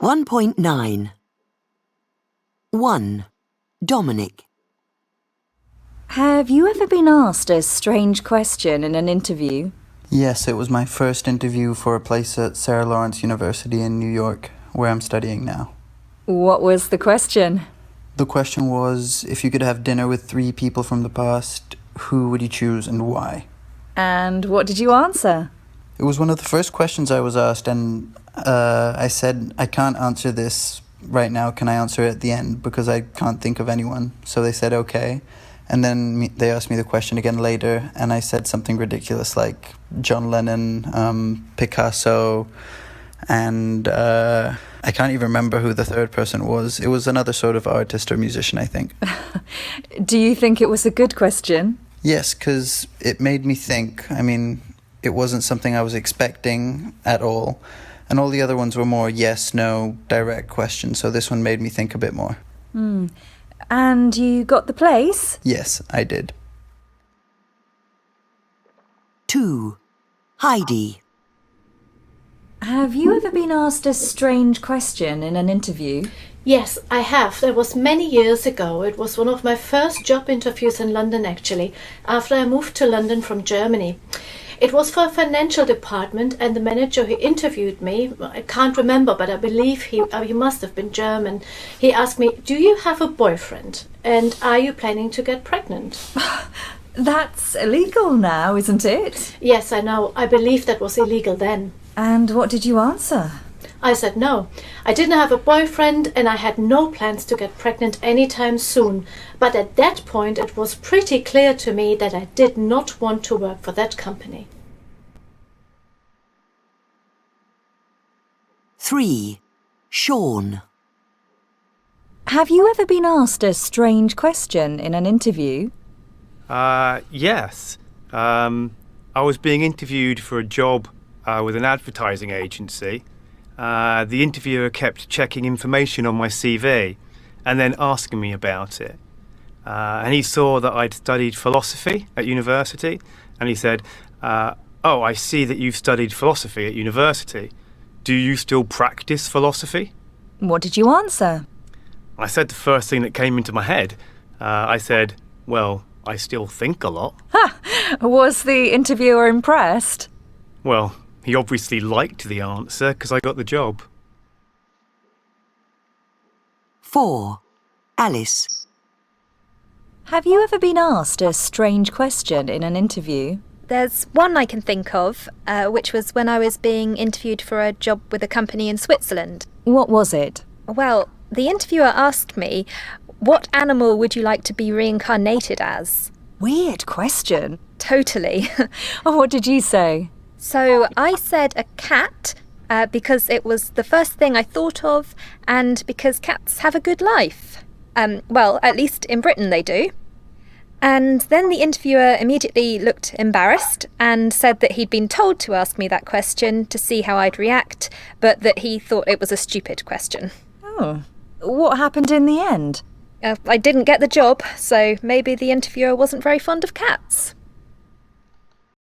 1.9. 1. Dominic. Have you ever been asked a strange question in an interview? Yes, it was my first interview for a place at Sarah Lawrence University in New York, where I'm studying now. What was the question? The question was, if you could have dinner with 3 people from the past, who would you choose and why? And what did you answer? It was one of the first questions I was asked, and I said, I can't answer this right now, can I answer it at the end, because I can't think of anyone. So they said, okay. And then they asked me the question again later, and I said something ridiculous like John Lennon, Picasso, and I can't even remember who the third person was. It was another sort of artist or musician, I think. Do you think it was a good question? Yes, because it made me think. I mean, it wasn't something I was expecting at all. And all the other ones were more yes, no, direct questions. So this one made me think a bit more. And you got the place? Yes, I did. 2. Heidi. Have you ever been asked a strange question in an interview? Yes, I have. That was many years ago. It was one of my first job interviews in London, actually, after I moved to London from Germany. It was for a financial department, and the manager who interviewed me, I can't remember, but I believe he must have been German. He asked me, do you have a boyfriend? And are you planning to get pregnant? That's illegal now, isn't it? Yes, I know. I believe that was illegal then. And what did you answer? I said no. I didn't have a boyfriend and I had no plans to get pregnant anytime soon. But at that point it was pretty clear to me that I did not want to work for that company. 3. Sean. Have you ever been asked a strange question in an interview? Yes. I was being interviewed for a job with an advertising agency. The interviewer kept checking information on my CV and then asking me about it. And he saw that I'd studied philosophy at university, and he said, oh, I see that you've studied philosophy at university. Do you still practice philosophy? What did you answer? I said the first thing that came into my head. I said, well, I still think a lot. Was the interviewer impressed? Well, he obviously liked the answer because I got the job. 4. Alice. Have you ever been asked a strange question in an interview? There's one I can think of, which was when I was being interviewed for a job with a company in Switzerland. What was it? Well, the interviewer asked me, what animal would you like to be reincarnated as? Weird question. Totally. What did you say? So I said a cat, because it was the first thing I thought of, and because cats have a good life. Well, at least in Britain they do. And then the interviewer immediately looked embarrassed and said that he'd been told to ask me that question to see how I'd react, but that he thought it was a stupid question. Oh. What happened in the end? I didn't get the job, so maybe the interviewer wasn't very fond of cats.